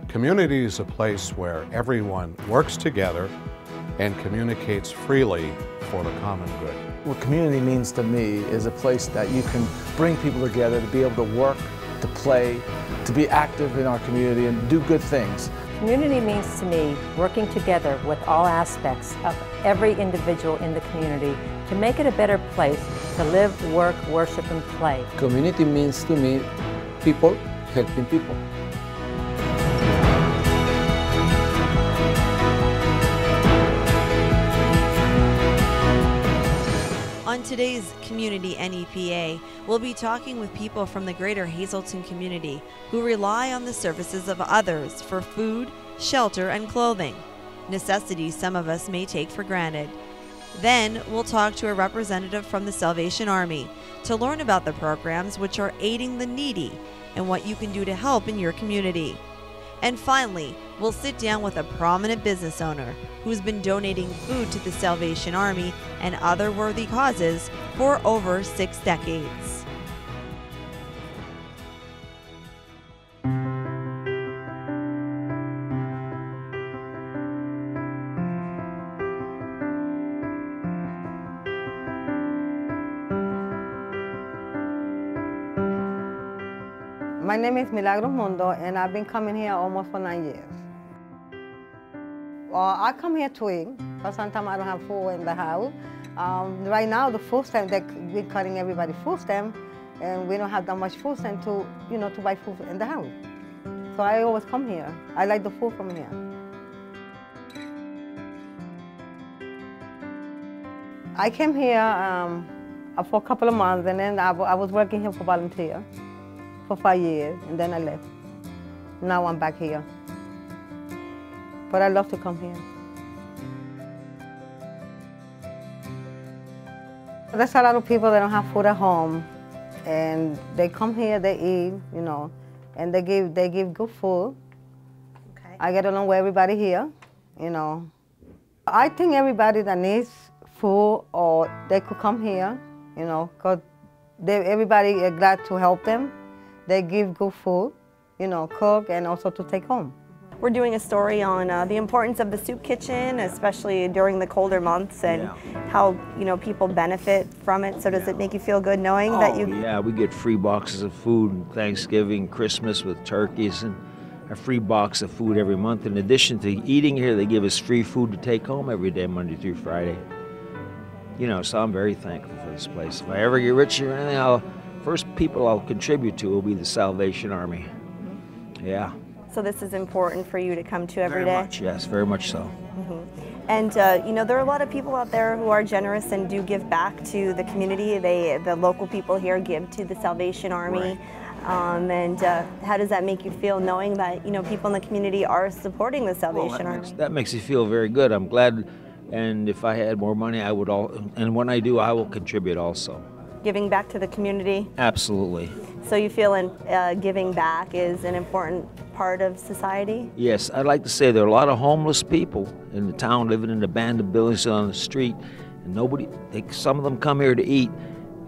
Community is a place where everyone works together and communicates freely for the common good. What community means to me is a place that you can bring people together to be able to work, to play, to be active in our community and do good things. Community means to me working together with all aspects of every individual in the community to make it a better place to live, work, worship, and play. Community means to me people helping people. On today's Community NEPA, we'll be talking with people from the greater Hazleton community who rely on the services of others for food, shelter, and clothing, necessities some of us may take for granted. Then we'll talk to a representative from the Salvation Army to learn about the programs which are aiding the needy and what you can do to help in your community. And finally, we'll sit down with a prominent business owner who's been donating food to the Salvation Army and other worthy causes for over 6 decades. My name is Milagros Mundo, and I've been coming here almost for 9 years. Well, I come here to eat, because sometimes I don't have food in the house. Right now, the food stamp, we're cutting everybody's food stamp, and we don't have that much food stamp to, to buy food in the house. So I always come here. I like the food from here. I came here for a couple of months, and then I was working here for volunteer for 5 years, and then I left. Now I'm back here. But I love to come here. There's a lot of people that don't have food at home, and they come here, they eat, and they give good food. Okay. I get along with everybody here, I think everybody that needs food, or they could come here, because everybody is glad to help them. They give good food, cook, and also to take home. We're doing a story on the importance of the soup kitchen, especially during the colder months, and how people benefit from it. So does it make you feel good knowing that you... Yeah, we get free boxes of food on Thanksgiving, Christmas with turkeys, and a free box of food every month. In addition to eating here, they give us free food to take home every day, Monday through Friday. So I'm very thankful for this place. If I ever get rich or anything, first people I'll contribute to will be the Salvation Army. Yeah. So this is important for you to come to every day? Very much, yes, very much so. Mm-hmm. And there are a lot of people out there who are generous and do give back to the community. The local people here give to the Salvation Army. Right. How does that make you feel knowing that people in the community are supporting the Salvation Army? That makes you feel very good. I'm glad, and if I had more money, I would and when I do, I will contribute also. Giving back to the community? Absolutely. So you feel giving back is an important part of society? Yes, I'd like to say there are a lot of homeless people in the town living in abandoned buildings on the street, and some of them come here to eat,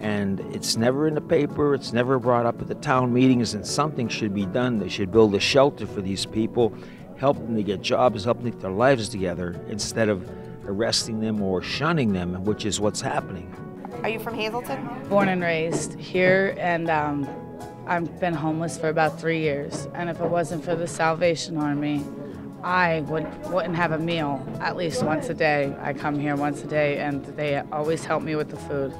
and it's never in the paper, it's never brought up at the town meetings, and something should be done. They should build a shelter for these people, help them to get jobs, help them get their lives together, instead of arresting them or shunning them, which is what's happening. Are you from Hazleton? Born and raised here, and I've been homeless for about 3 years. And if it wasn't for the Salvation Army, I wouldn't have a meal at least once a day. I come here once a day, and they always help me with the food.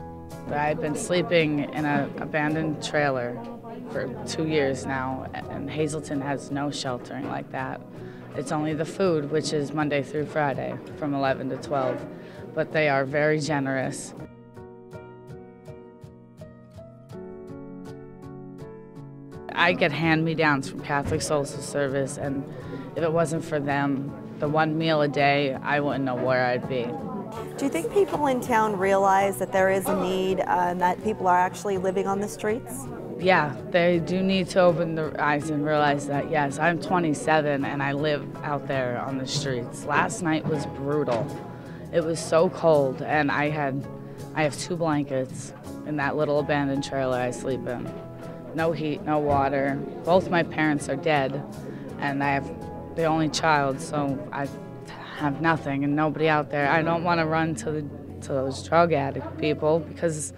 I've been sleeping in an abandoned trailer for 2 years now, and Hazleton has no sheltering like that. It's only the food, which is Monday through Friday from 11 to 12, but they are very generous. I get hand-me-downs from Catholic Social Service, and if it wasn't for them, the one meal a day, I wouldn't know where I'd be. Do you think people in town realize that there is a need and that people are actually living on the streets? Yeah, they do need to open their eyes and realize that, yes, I'm 27 and I live out there on the streets. Last night was brutal. It was so cold, and I have 2 blankets in that little abandoned trailer I sleep in. No heat, no water. Both my parents are dead. and I have the only child, so I have nothing and nobody out there. I don't want to run to those drug addict people, because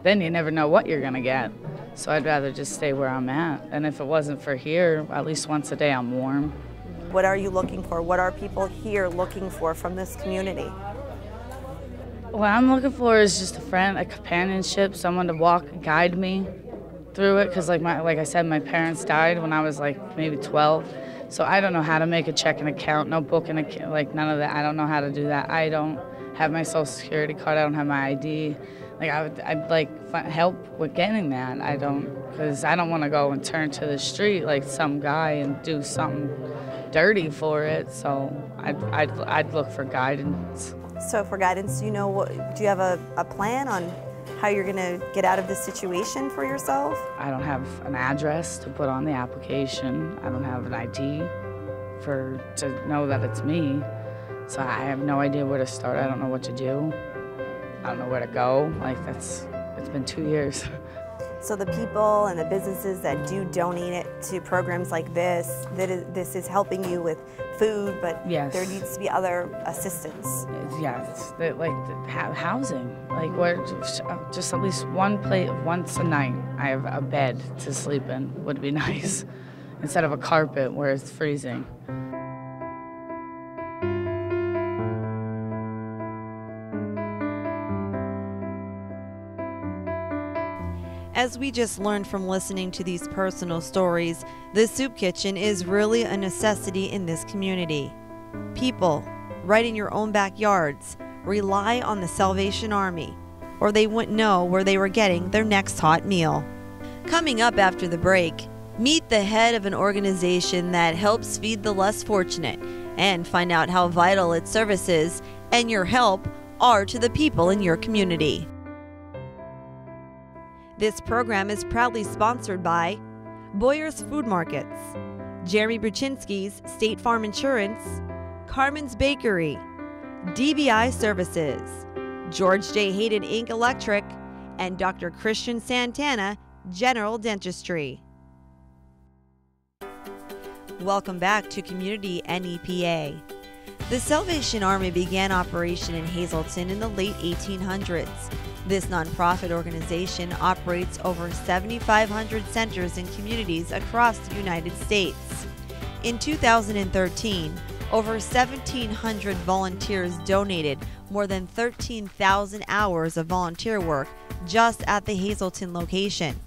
then you never know what you're going to get. So I'd rather just stay where I'm at. And if it wasn't for here, at least once a day I'm warm. What are you looking for? What are people here looking for from this community? What I'm looking for is just a friend, a companionship, someone to walk and guide me through it. Because like I said, my parents died when I was like maybe 12. So I don't know how to make a checking account, no booking account, like none of that. I don't know how to do that. I don't have my social security card. I don't have my ID. Like I'd like help with getting that. I don't, because I don't want to go and turn to the street like some guy and do something dirty for it. So I'd look for guidance. So for guidance, do you have a plan on how you're going to get out of this situation for yourself? I don't have an address to put on the application. I don't have an ID to know that it's me. So I have no idea where to start. I don't know what to do. I don't know where to go. It's been 2 years. So the people and the businesses that do donate it to programs like this, this is helping you with food, but yes, there needs to be other assistance. Yes, housing. Like where just at least one place once a night. I have a bed to sleep in would be nice, instead of a carpet where it's freezing. As we just learned from listening to these personal stories, the soup kitchen is really a necessity in this community. People, right in your own backyards, rely on the Salvation Army, or they wouldn't know where they were getting their next hot meal. Coming up after the break, meet the head of an organization that helps feed the less fortunate, and find out how vital its services and your help are to the people in your community. This program is proudly sponsored by Boyer's Food Markets, Jeremy Bruczynski's State Farm Insurance, Carmen's Bakery, DBI Services, George J. Hayden Inc. Electric, and Dr. Christian Santana General Dentistry. Welcome back to Community NEPA. The Salvation Army began operation in Hazleton in the late 1800s. This nonprofit organization operates over 7,500 centers in communities across the United States. In 2013, over 1,700 volunteers donated more than 13,000 hours of volunteer work just at the Hazleton location.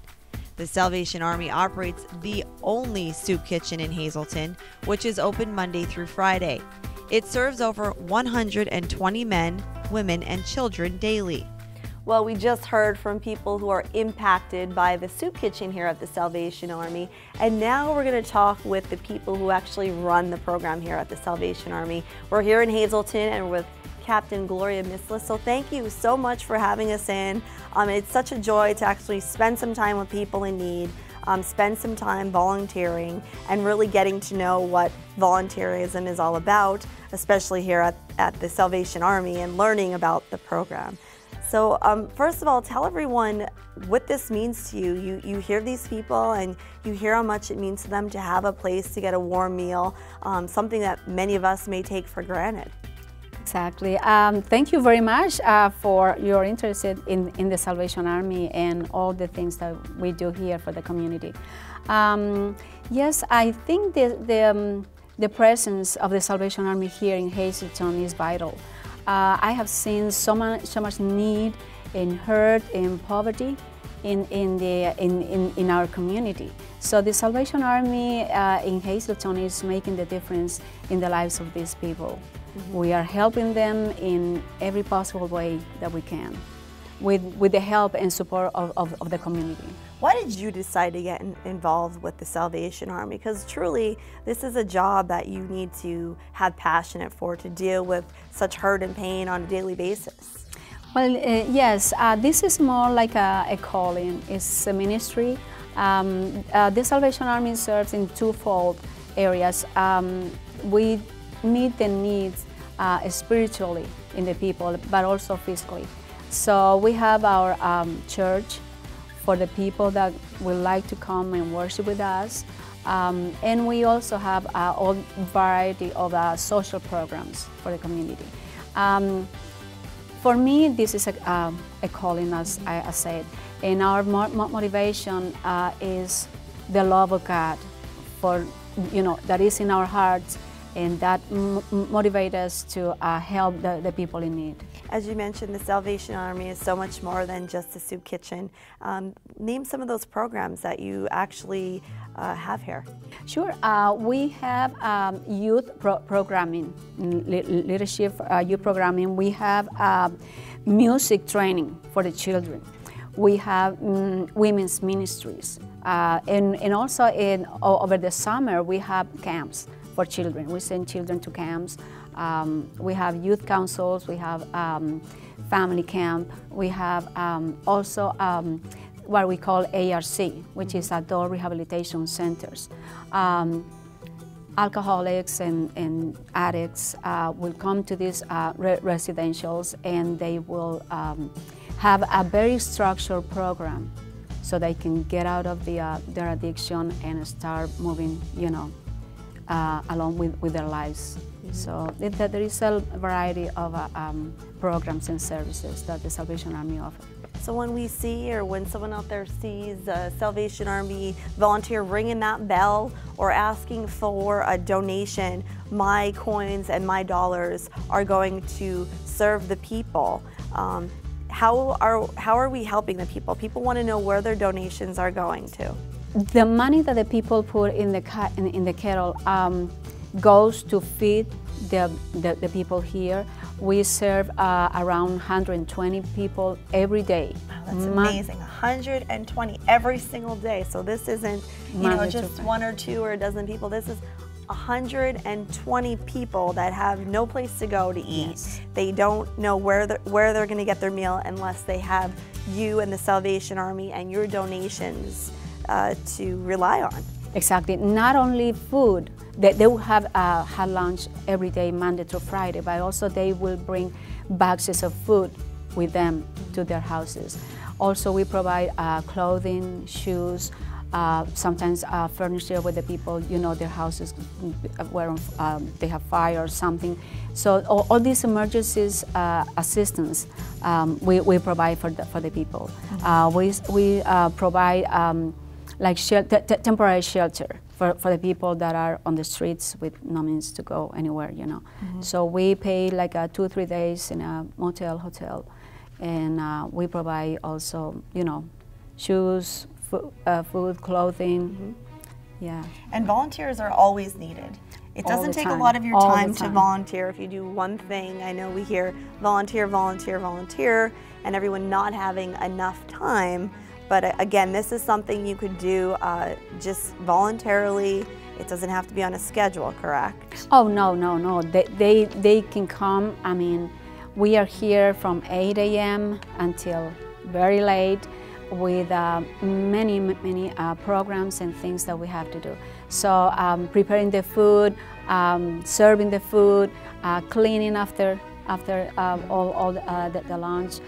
The Salvation Army operates the only soup kitchen in Hazleton, which is open Monday through Friday. It serves over 120 men, women, and children daily. Well, we just heard from people who are impacted by the soup kitchen here at the Salvation Army, and now we're going to talk with the people who actually run the program here at the Salvation Army. We're here in Hazleton and with Captain Gloria Misla, so thank you so much for having us in. It's such a joy to actually spend some time with people in need, spend some time volunteering, and really getting to know what volunteerism is all about, especially here at the Salvation Army, and learning about the program. So first of all, tell everyone what this means to you. You hear these people and you hear how much it means to them to have a place to get a warm meal, something that many of us may take for granted. Exactly. Thank you very much for your interest in the Salvation Army and all the things that we do here for the community. Yes, I think the presence of the Salvation Army here in Hazleton is vital. I have seen so much need and hurt and poverty in our community. So the Salvation Army in Hazleton is making the difference in the lives of these people. Mm-hmm. We are helping them in every possible way that we can, with the help and support of the community. Why did you decide to get involved with the Salvation Army? Because truly, this is a job that you need to have passion for, to deal with such hurt and pain on a daily basis. Well, yes, this is more like a calling. It's a ministry. The Salvation Army serves in twofold areas. We meet the needs spiritually in the people, but also physically. So we have our church for the people that would like to come and worship with us. And we also have a variety of social programs for the community. For me, this is a calling, as I said, and our motivation is the love of God, that is in our hearts, and that motivates us to help the people in need. As you mentioned, the Salvation Army is so much more than just a soup kitchen. Name some of those programs that you actually have here. Sure. We have youth programming, leadership youth programming. We have music training for the children. We have women's ministries. And also over the summer, we have camps for children. We send children to camps. We have youth councils. We have family camp. We have also what we call ARC, which is Adult Rehabilitation Centers. Alcoholics and addicts will come to these residentials, and they will have a very structured program so they can get out of their addiction and start moving, along with their lives. So there is a variety of programs and services that the Salvation Army offers. So when we see, or when someone out there sees a Salvation Army volunteer ringing that bell or asking for a donation, my coins and my dollars are going to serve the people. How are we helping the people? People want to know where their donations are going to. The money that the people put in the kettle goes to feed the people here. We serve around 120 people every day. Wow, that's amazing. 120 every single day. So this isn't, just one or two or a dozen people. This is 120 people that have no place to go to eat. Yes. They don't know where they're going to get their meal unless they have you and the Salvation Army and your donations to rely on. Exactly. Not only food. They will have lunch every day, Monday through Friday, but also they will bring boxes of food with them to their houses. Also, we provide clothing, shoes, sometimes furniture with the people, their houses where they have fire or something. So all these emergencies assistance we provide for the people. We provide like temporary shelter for the people that are on the streets with no means to go anywhere, So we pay like 2 or 3 days in a motel, hotel, and we provide also, shoes, food, clothing, yeah. And volunteers are always needed. It doesn't take a lot of your time to volunteer if you do one thing. I know we hear volunteer, volunteer, volunteer, and everyone not having enough time. But again, this is something you could do just voluntarily. It doesn't have to be on a schedule, correct? Oh, no. They can come. I mean, we are here from 8 a.m. until very late with many programs and things that we have to do. So preparing the food, serving the food, cleaning after all the lunch,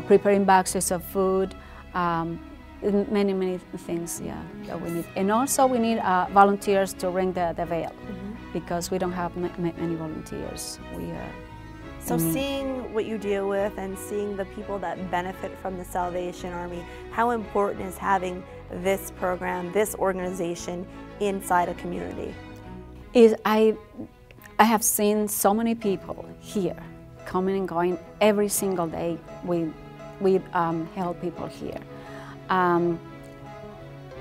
preparing boxes of food, many things, yeah, that we need. And also we need volunteers to ring the bell, because we don't have many volunteers. So seeing what you deal with and seeing the people that benefit from the Salvation Army, how important is having this program, this organization inside a community? I have seen so many people here coming and going every single day. We help people here.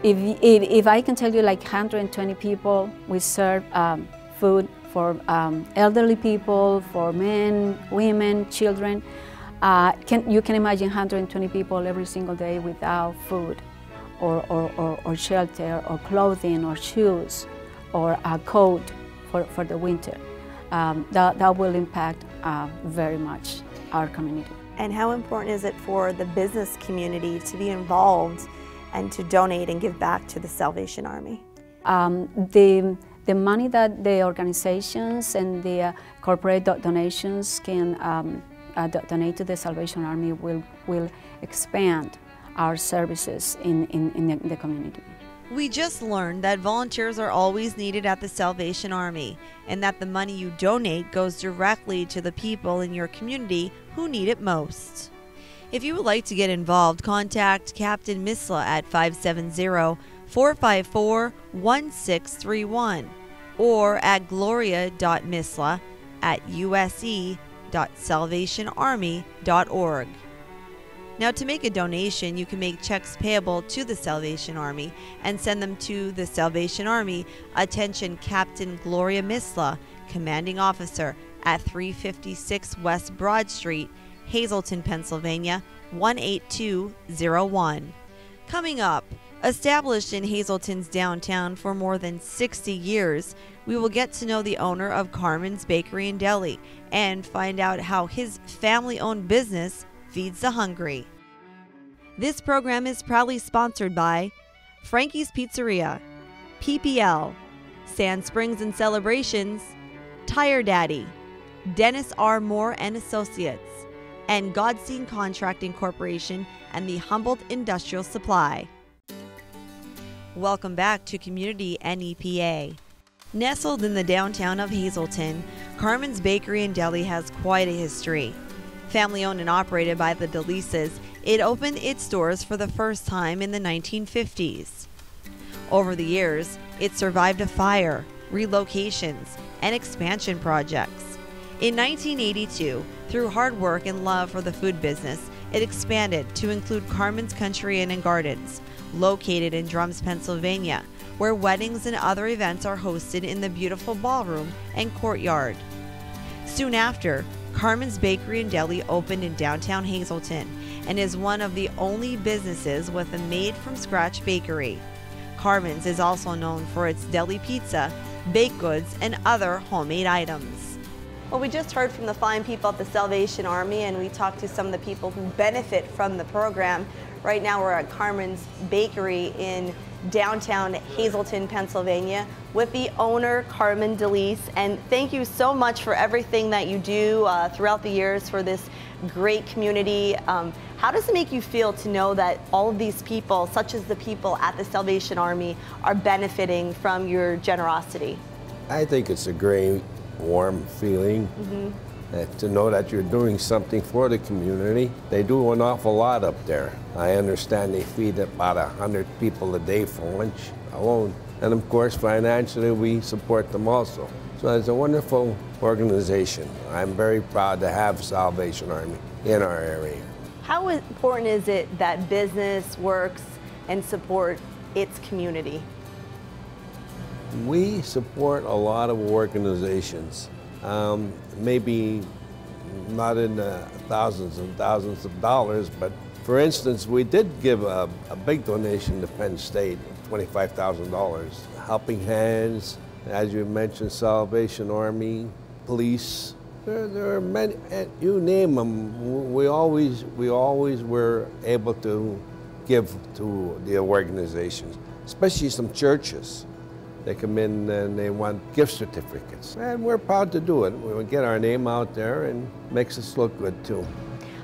If I can tell you, like 120 people, we serve food for elderly people, for men, women, children. You can imagine 120 people every single day without food or shelter or clothing or shoes or a coat for the winter. That will impact very much our community. And how important is it for the business community to be involved and to donate and give back to the Salvation Army? The money that the organizations and the corporate donations can donate to the Salvation Army will expand our services in the community. We just learned that volunteers are always needed at the Salvation Army, and that the money you donate goes directly to the people in your community who need it most. If you would like to get involved, contact Captain Misla at 570-454-1631 or at gloria.misla@use.salvationarmy.org. Now, to make a donation, you can make checks payable to the Salvation Army and send them to the Salvation Army, attention Captain Gloria Misla, Commanding Officer, at 356 West Broad Street, Hazleton, Pennsylvania, 18201. Coming up, established in Hazleton's downtown for more than 60 years, we will get to know the owner of Carmen's Bakery and Deli and find out how his family-owned business feeds the hungry. This program is proudly sponsored by Frankie's Pizzeria, PPL, Sand Springs and Celebrations, Tire Daddy, Dennis R. Moore and Associates, and Godstein Contracting Corporation and the Humboldt Industrial Supply. Welcome back to Community NEPA. Nestled in the downtown of Hazleton, Carmen's Bakery and Deli has quite a history. Family owned and operated by the DeLises, it opened its doors for the first time in the 1950s. Over the years, it survived a fire, relocations, and expansion projects. In 1982, through hard work and love for the food business, it expanded to include Carmen's Country Inn and Gardens, located in Drums, Pennsylvania, where weddings and other events are hosted in the beautiful ballroom and courtyard. Soon after, Carmen's Bakery and Deli opened in downtown Hazleton and is one of the only businesses with a made-from-scratch bakery. Carmen's is also known for its deli pizza, baked goods, and other homemade items. Well, we just heard from the fine people at the Salvation Army, and we talked to some of the people who benefit from the program. Right now we're at Carmen's Bakery in downtown Hazleton, Pennsylvania, with the owner, Carmen DeLise. And thank you so much for everything that you do throughout the years for this great community. How does it make you feel to know that all of these people, such as the people at the Salvation Army, are benefiting from your generosity? I think it's a great, warm feeling. To know that you're doing something for the community. They do an awful lot up there. I understand they feed about 100 people a day for lunch alone. And of course, financially, we support them also. So it's a wonderful organization. I'm very proud to have Salvation Army in our area. How important is it that business works and support its community? We support a lot of organizations. Maybe not in the thousands and thousands of dollars, but for instance, we did give a big donation to Penn State, $25,000. Helping Hands, as you mentioned, Salvation Army, police. There are many, you name them. We always were able to give to the organizations, especially some churches. They come in and they want gift certificates. And we're proud to do it. We get our name out there and makes us look good too.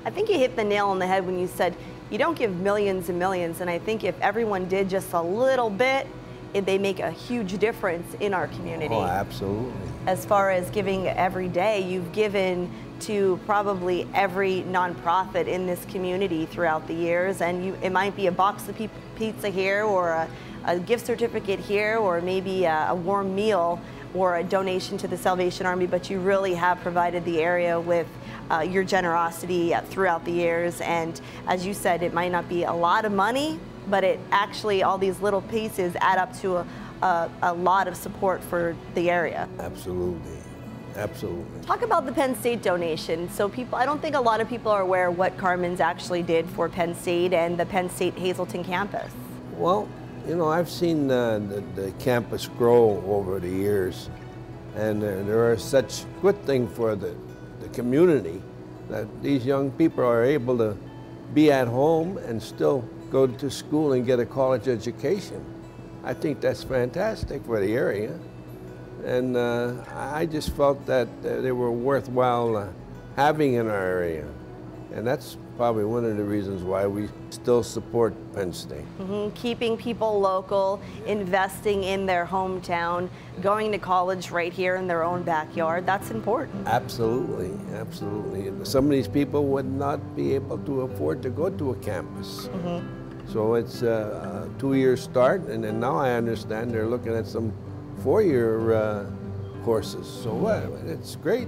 I think you hit the nail on the head when you said you don't give millions and millions, and I think if everyone did just a little bit, they make a huge difference in our community. Oh, absolutely. As far as giving every day, you've given to probably every nonprofit in this community throughout the years, and it might be a box of pizza here or a gift certificate here, or maybe a warm meal or a donation to the Salvation Army, but you really have provided the area with your generosity throughout the years. And as you said, it might not be a lot of money, but it actually, all these little pieces add up to a lot of support for the area. Absolutely, absolutely. Talk about the Penn State donation. So I don't think a lot of people are aware what Carmen's actually did for Penn State and the Penn State Hazleton campus. Well, you know, I've seen the campus grow over the years, and there are such good thing for the community that these young people are able to be at home and still go to school and get a college education. I think that's fantastic for the area, and I just felt that they were worthwhile having in our area. And that's probably one of the reasons why we still support Penn State. Keeping people local, investing in their hometown, going to college right here in their own backyard, that's important. Absolutely, absolutely. Some of these people would not be able to afford to go to a campus. So it's a 2-year start, and then now I understand they're looking at some 4-year courses. So it's great.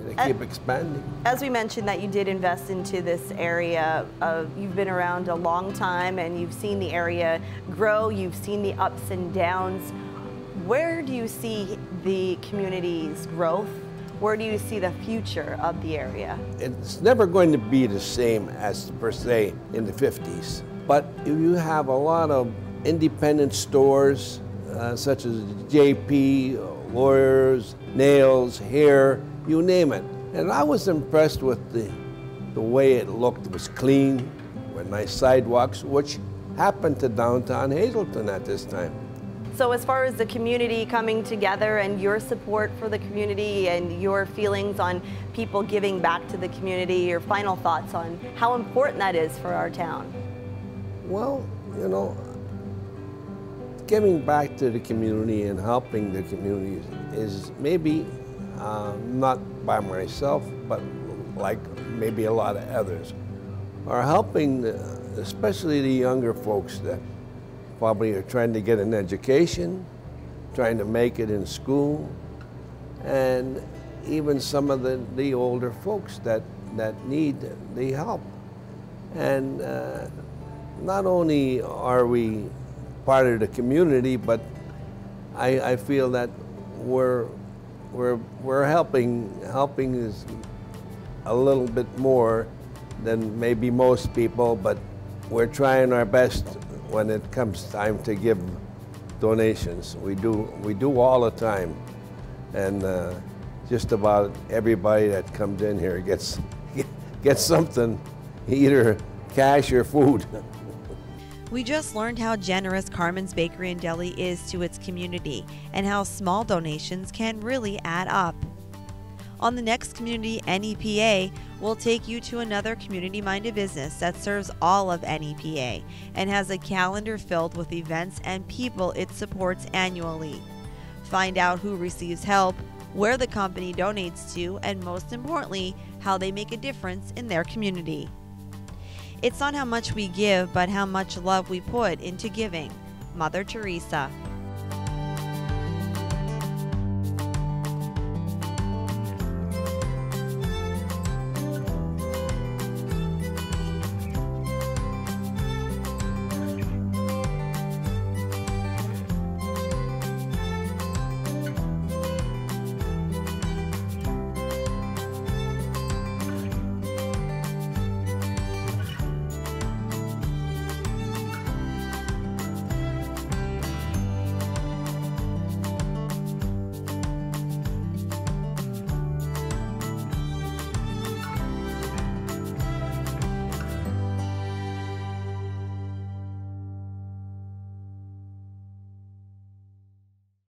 They keep expanding. As we mentioned that you did invest into this area, you've been around a long time and you've seen the area grow, you've seen the ups and downs. Where do you see the community's growth? Where do you see the future of the area? It's never going to be the same as per se in the 50s. But if you have a lot of independent stores such as JP, lawyers, nails, hair, you name it. And I was impressed with the way it looked. It was clean, with nice sidewalks, which happened to downtown Hazleton at this time. So as far as the community coming together and your support for the community and your feelings on people giving back to the community, your final thoughts on how important that is for our town? Well, you know, giving back to the community and helping the community is maybe not by myself, but like maybe a lot of others, are helping, especially the younger folks that probably are trying to get an education, trying to make it in school, and even some of the older folks that need the help. And not only are we part of the community, but I feel that we're helping is a little bit more than maybe most people, but we're trying our best when it comes time to give donations. We do all the time, and just about everybody that comes in here gets something, either cash or food. We just learned how generous Carmen's Bakery and Deli is to its community and how small donations can really add up. On the next Community NEPA, we'll take you to another community-minded business that serves all of NEPA and has a calendar filled with events and people it supports annually. Find out who receives help, where the company donates to, and most importantly, how they make a difference in their community. It's not how much we give, but how much love we put into giving. Mother Teresa.